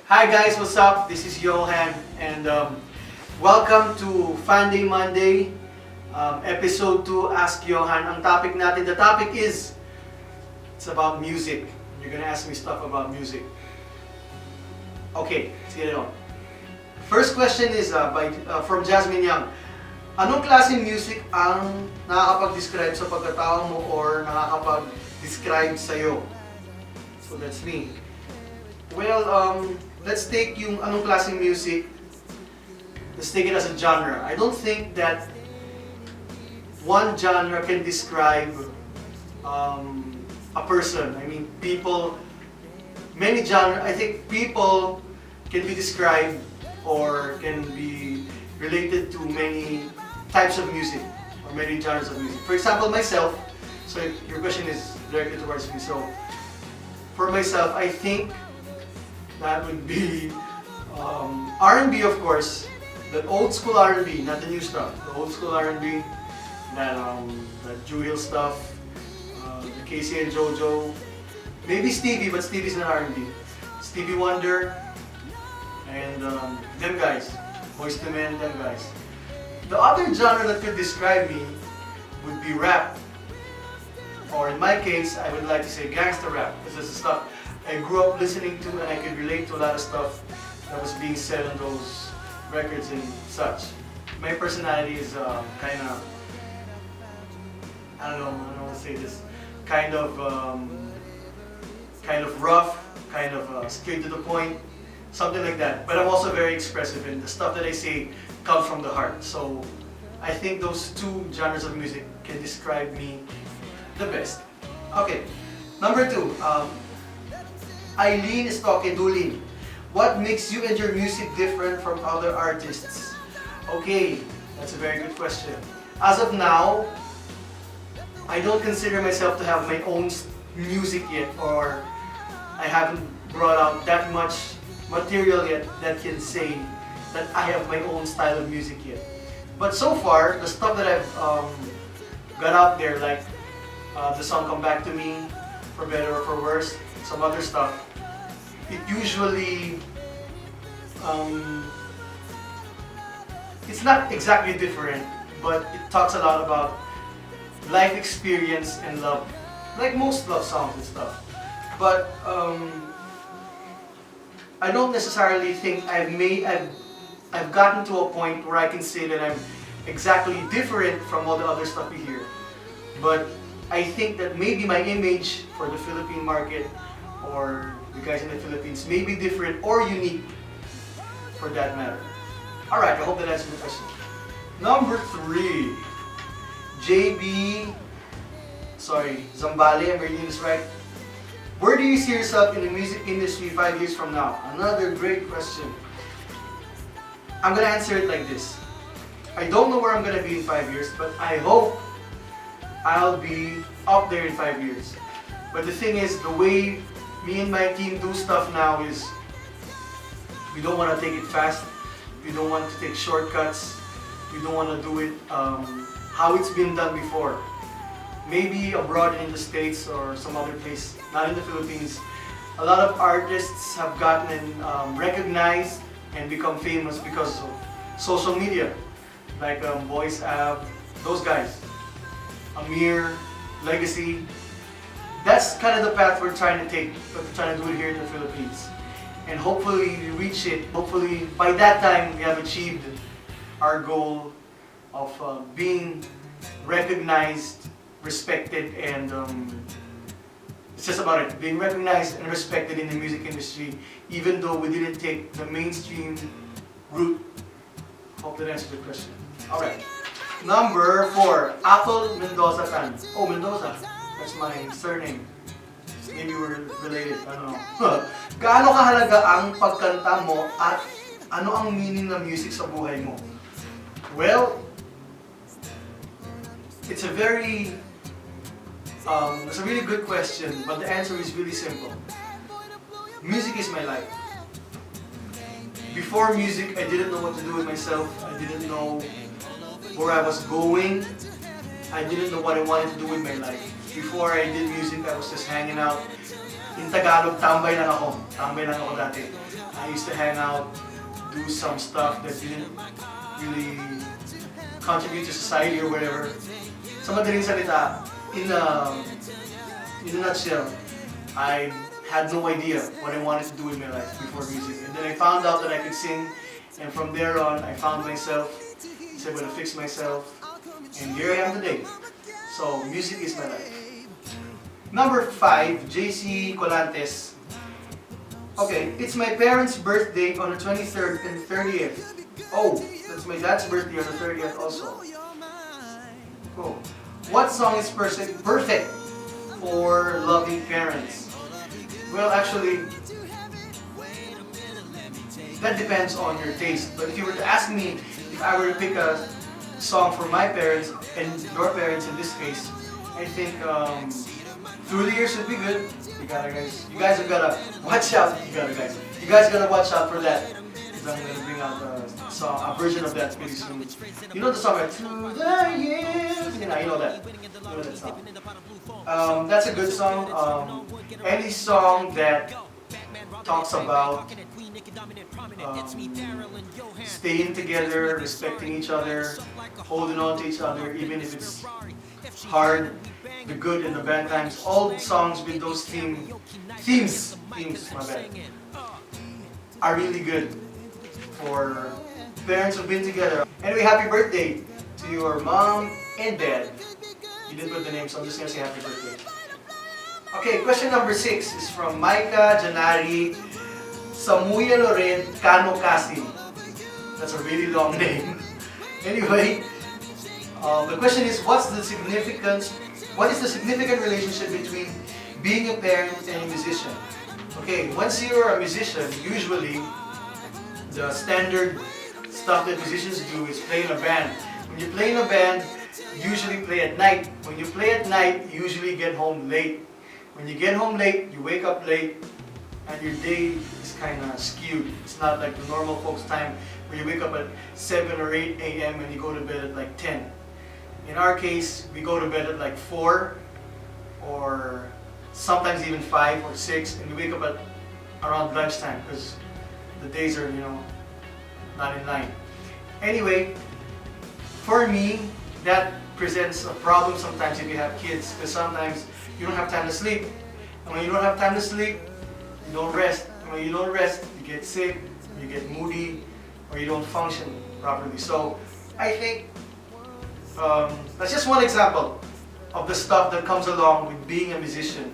Hi guys, what's up? This is Johann and welcome to Fan Day Monday, episode 2, Ask Johann. Ang topic natin, the topic is, it's about music. You're gonna ask me stuff about music. Okay, sige na. First question is from Jasmine Young. Anong klaseng music ang nakakapag-describe sa pagkatao mo or nakakapag-describe sa'yo? So that's me. Well, let's take yung anong klaseng music, let's take it as a genre. I don't think that one genre can describe a person. I mean, people, many genres, I think people can be described or can be related to many types of music or many genres of music. For example, myself, so your question is directed towards me. So, for myself, I think that would be R&B, of course, the old school R&B, not the new stuff. The old school R&B, that Drew Hill stuff, the Casey and JoJo, maybe Stevie, but Stevie's not R&B. Stevie Wonder, and them guys, Boyz II Men, them guys. The other genre that could describe me would be rap, or in my case, I would like to say gangster rap. This is the stuff I grew up listening to, and I could relate to a lot of stuff that was being said on those records and such. My personality is kind of, I don't know how to say this, kind of rough, kind of straight to the point, something like that. But I'm also very expressive, and the stuff that I say comes from the heart. So I think those two genres of music can describe me the best. Okay, number 2. Eileen Stokedulin. What makes you and your music different from other artists? Okay, that's a very good question. As of now, I don't consider myself to have my own music yet, or I haven't brought out that much material yet that can say that I have my own style of music yet. But so far, the stuff that I've got out there, like the song Come Back to Me, For Better or For Worse, some other stuff, it usually, it's not exactly different, but it talks a lot about life experience and love, like most love songs and stuff. But I don't necessarily think I've gotten to a point where I can say that I'm exactly different from all the other stuff we hear. But I think that maybe my image for the Philippine market or the guys in the Philippines may be different or unique for that matter. Alright, I hope that answers the question. Number 3. Zambale, I'm reading this right. Where do you see yourself in the music industry 5 years from now? Another great question. I'm gonna answer it like this. I don't know where I'm gonna be in 5 years, but I hope I'll be up there in 5 years. But the thing is, the way me and my team do stuff now is we don't want to take it fast. We don't want to take shortcuts. We don't want to do it how it's been done before. Maybe abroad in the States or some other place, not in the Philippines. A lot of artists have gotten recognized and become famous because of social media. Like Boys Av, those guys. Amir, Legacy. That's kind of the path we're trying to take, but we're trying to do it here in the Philippines. And hopefully we reach it. Hopefully by that time we have achieved our goal of being recognized, respected, and it's just about it. Being recognized and respected in the music industry, even though we didn't take the mainstream route. Hope that answers the question. Alright. Number 4. Apple Mendoza Tan. Oh, Mendoza. That's my surname. Maybe we're related. I don't know. Gaano kahalaga ang pagkanta mo at ano ang meaning ng music sa buhay mo? Well, it's a really good question, but the answer is really simple. Music is my life. Before music, I didn't know what to do with myself. I didn't know where I was going. I didn't know what I wanted to do with my life. Before I did music, I was just hanging out, In Tagalog, tambay lang ako. Tambay lang ako dati. I used to hang out, do some stuff that didn't really contribute to society or whatever. Sa madaling salita, in a nutshell, I had no idea what I wanted to do in my life before music. And then I found out that I could sing, and from there on, I found myself, was able to fix myself, and here I am today. So, music is my life. Number 5, JC Colantes. Okay, it's my parents' birthday on the 23rd and 30th. Oh, that's my dad's birthday on the 30th also. Cool. What song is perfect for loving parents? Well, actually, that depends on your taste. But if you were to ask me if I were to pick a song for my parents and your parents in this case, I think Through the Years would be good. You guys have gotta watch out. You guys gotta watch out for that. Because I'm gonna bring out a version of that pretty soon. You know the song, right? Through the Years. You know that. You know that song. That's a good song. Any song that talks about staying together, respecting each other, holding on to each other, even if it's hard, the good and the bad times. All songs with those themes, my bad, are really good for parents who've been together. Anyway, happy birthday to your mom and dad. You didn't put the name, so I'm just gonna say happy birthday. Okay, question number 6 is from Micah Janari Samuya Loren Cano Casim. That's a really long name. Anyway, the question is, what is the significant relationship between being a parent and a musician? Okay, once you're a musician, usually the standard stuff that musicians do is play in a band. When you play in a band, you usually play at night. When you play at night, you usually get home late. When you get home late, you wake up late, and your day is kind of skewed. It's not like the normal folks' time where you wake up at 7 or 8 a.m. and you go to bed at like 10. In our case, we go to bed at like 4 or sometimes even 5 or 6, and we wake up at around lunchtime because the days are, not in line. Anyway, for me, that presents a problem sometimes if you have kids, because sometimes you don't have time to sleep. And when you don't have time to sleep, you don't rest. And when you don't rest, you get sick, you get moody, or you don't function properly. So I think that's just one example of the stuff that comes along with being a musician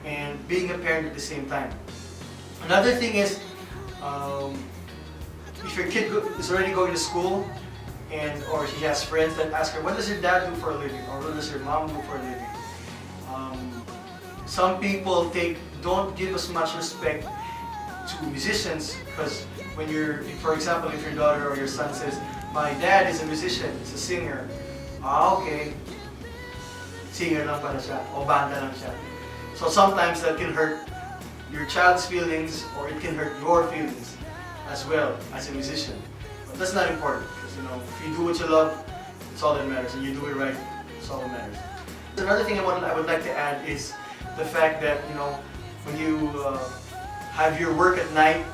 and being a parent at the same time. Another thing is, if your kid is already going to school, or she has friends that ask her, what does your dad do for a living? Or what does your mom do for a living? Some people don't give as much respect to musicians, because when for example, if your daughter or your son says, my dad is a musician, he's a singer. Okay. Singer lang pala siya, o banda lang siya. So sometimes that can hurt your child's feelings, or it can hurt your feelings as well as a musician. But that's not important, because if you do what you love, it's all that matters, and you do it right, it's all that matters. Another thing I would like to add is the fact that when you have your work at night,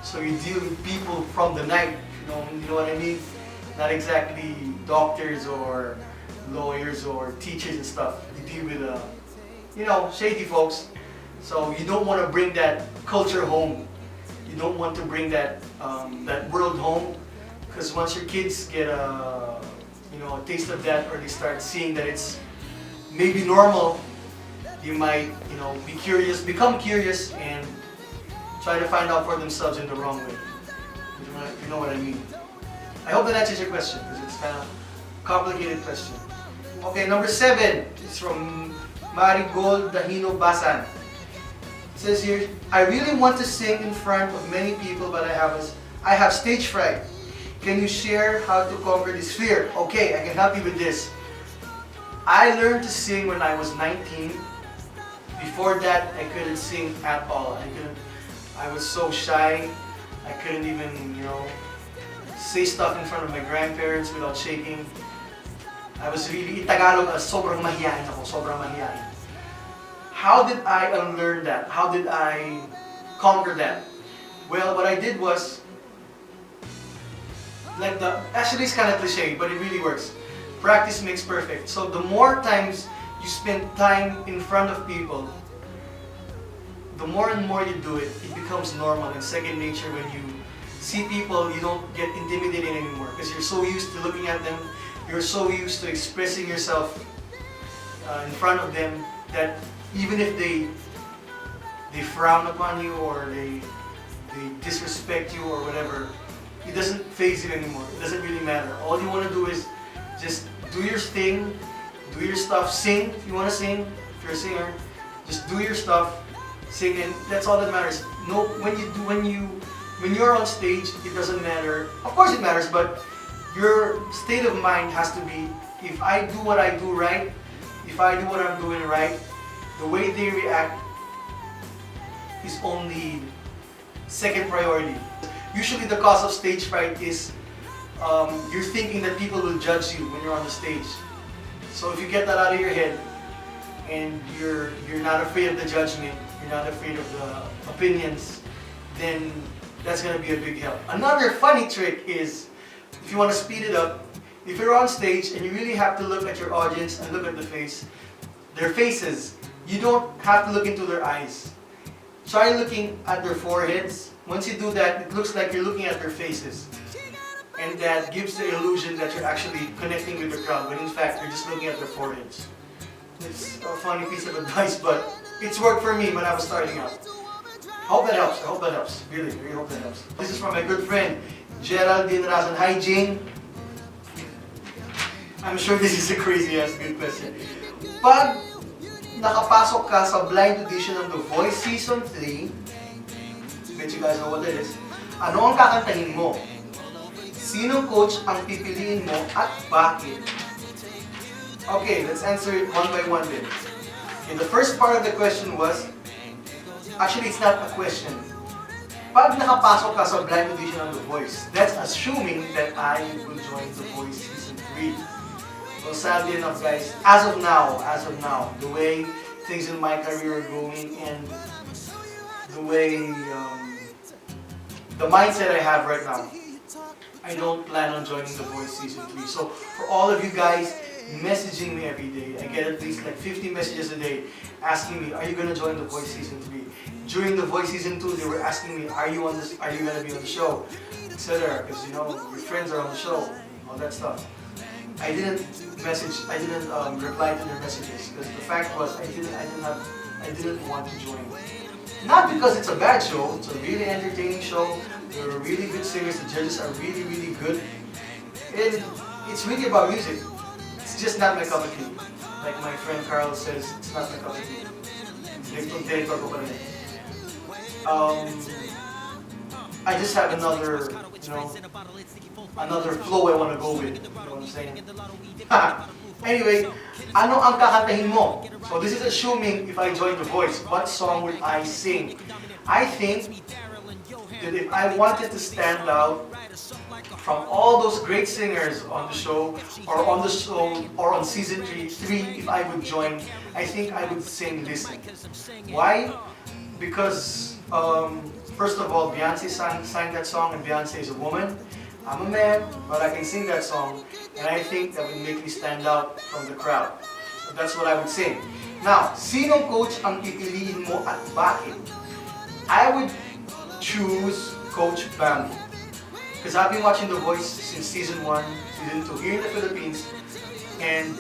so you deal with people from the night. You know what I mean? Not exactly doctors or lawyers or teachers and stuff. You deal with shady folks. So you don't want to bring that culture home. You don't want to bring that world home, because once your kids get a taste of that, or they start seeing that it's maybe normal, you might become curious and try to find out for themselves in the wrong way. You know what I mean? I hope that answers your question, because it's kind of a complicated question. Okay, number 7 is from Marigold Dahino Basan. It says here, I really want to sing in front of many people, but I have stage fright. Can you share how to conquer this fear? Okay, I can help you with this. I learned to sing when I was 19. Before that, I couldn't sing at all. I was so shy. I couldn't even, say stuff in front of my grandparents without shaking. I was really, in Tagalog, sobrang mahiyain ako, sobrang mahiyain. how did I unlearn that? How did I conquer that? Well, what I did was, actually it's kind of cliche, but it really works. Practice makes perfect. So the more times you spend time in front of people, the more and more you do it, it becomes normal and second nature. When you see people, you don't get intimidated anymore because you're so used to looking at them, you're so used to expressing yourself in front of them that even if they frown upon you or they disrespect you or whatever, it doesn't faze you anymore. It doesn't really matter. All you want to do is just do your thing, do your stuff, sing if you want to sing. If you're a singer, just do your stuff, sing, and that's all that matters. No, when you're on stage, it doesn't matter. Of course it matters, but your state of mind has to be, if I do what I do right, if I do what I'm doing right, the way they react is only second priority. Usually the cause of stage fright is you're thinking that people will judge you when you're on the stage. So if you get that out of your head and you're not afraid of the judgment, you're not afraid of the opinions, then that's going to be a big help. Another funny trick is, if you want to speed it up, if you're on stage and you really have to look at your audience and look at their faces, you don't have to look into their eyes. Try looking at their foreheads. Once you do that, it looks like you're looking at their faces. And that gives the illusion that you're actually connecting with the crowd, when in fact you're just looking at their foreheads. It's a funny piece of advice, but it's worked for me when I was starting out. I hope that helps. I hope that helps. Really, really hope that helps. This is from my good friend, Geraldine Razan. Hi, Jane. I'm sure this is a crazy-ass good question. Pag nakapasok ka sa blind audition ng The Voice Season 3, bet you guys know what that is, ano ang kakantahin mo? Sinong coach ang pipiliin mo at bakit? Okay, let's answer it one by one then. Okay, the first part of the question was, actually it's not a question. Pag nakapasok ka sa blind audition ng The Voice, that's assuming that I will join The Voice Season 3. So sadly enough guys, as of now, the way things in my career are going and the way, the mindset I have right now, I don't plan on joining The Voice Season 3. So for all of you guys messaging me every day, I get at least like 50 messages a day asking me, are you going to join The Voice Season 3? During The Voice Season 2, they were asking me, are you going to be on the show? Etc. Because you know, your friends are on the show, all that stuff. I didn't reply to their messages because the fact was I didn't want to join. Not because it's a bad show, it's a really entertaining show. There are really good singers, the judges are really, really good. And it's really about music. It's just not my cup of tea. Like my friend Carl says, it's not my cup of tea. I just have another flow I want to go with. You know what I'm saying? Anyway, ano ang kakantahin mo? So this is assuming if I join The Voice, what song would I sing? I think that if I wanted to stand out from all those great singers on the show, or on season 3, if I would join, I think I would sing Listen. Why? Because first of all, Beyonce sang that song, and Beyonce is a woman. I'm a man, but I can sing that song, and I think that would make me stand out from the crowd. So that's what I would sing. Now, sinong coach ang pipiliin mo at bakit? I would choose Coach Bamboo. Because I've been watching The Voice since season 1, season 2 here in the Philippines, and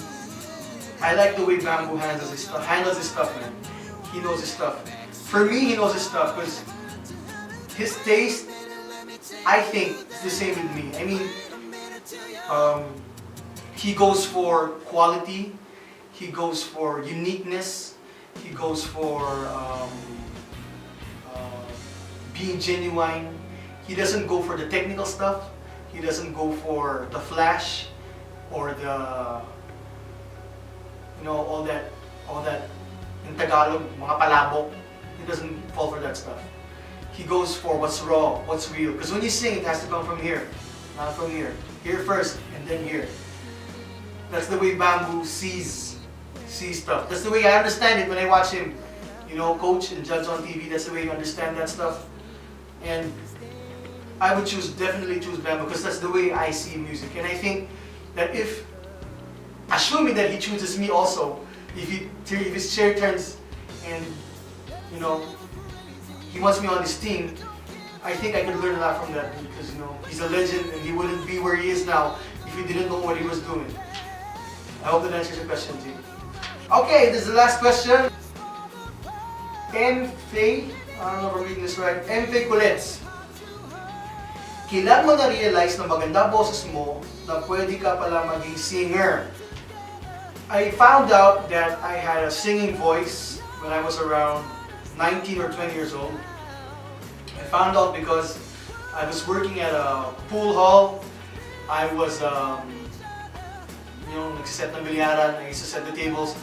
I like the way Bamboo handles his stuff, man. He knows his stuff. For me, he knows his stuff because his taste, I think, is the same with me. I mean, he goes for quality, he goes for uniqueness, he goes for being genuine. He doesn't go for the technical stuff. He doesn't go for the flash or the, all that in Tagalog, mga palabok. He doesn't fall for that stuff. He goes for what's raw, what's real. Because when you sing, it has to come from here, not from here. Here first, and then here. That's the way Bamboo sees stuff. That's the way I understand it when I watch him coach and judge on TV. That's the way you understand that stuff. And I would definitely choose band because that's the way I see music. And I think that assuming that he chooses me also, if his chair turns and he wants me on his team, I think I could learn a lot from that because he's a legend and he wouldn't be where he is now if he didn't know what he was doing. I hope that answers your question, G. Okay, this is the last question. M-Faye, I don't know if I'm reading this right. M-Faye Colets. Kailan mo na-realize na maganda boses mo na pwede ka pala maging singer? I found out that I had a singing voice when I was around 19 or 20 years old. I found out because I was working at a pool hall. I was, nagsiset ng bilyaran, I used to set the tables.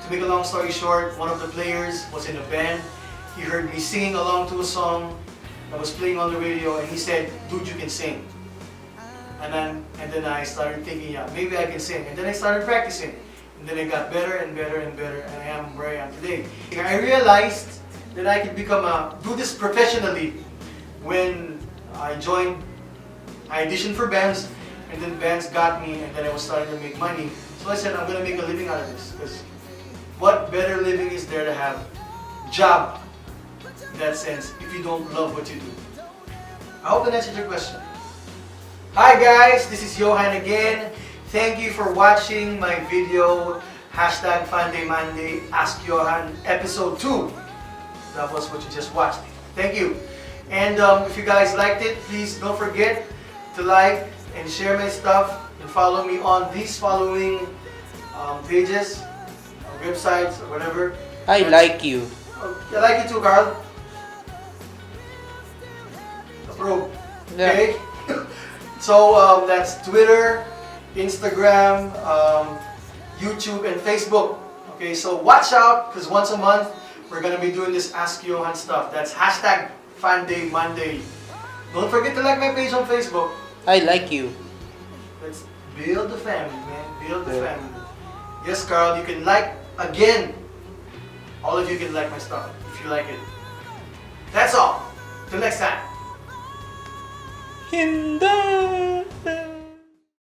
To make a long story short, one of the players was in a band. He heard me singing along to a song that was playing on the radio and he said, "Dude, you can sing." And then I started thinking, yeah, maybe I can sing. And then I started practicing. And then I got better and better and better, and I am where I am today. I realized that I could do this professionally when I auditioned for bands, and then bands got me, and then I was starting to make money. So I said, I'm going to make a living out of this, because what better living is there to have job, in that sense, if you don't love what you do. I hope that answered your question. Hi guys, this is Johann again. Thank you for watching my video, #FunDayMonday, Ask Johann, episode 2. That was what you just watched. Thank you. And if you guys liked it, please don't forget to like and share my stuff and follow me on these following pages, websites, or whatever. I like you. I like you too, Carl. Approve. Okay? So that's Twitter, Instagram, YouTube, and Facebook. Okay, so watch out because once a month we're gonna be doing this Ask Johann stuff. That's #FunDayMonday. Don't forget to like my page on Facebook. I like you. Let's build the family, man. Build the family. Yes, Carl, you can like again. All of you can like my stuff if you like it. That's all. Till next time. Hinday!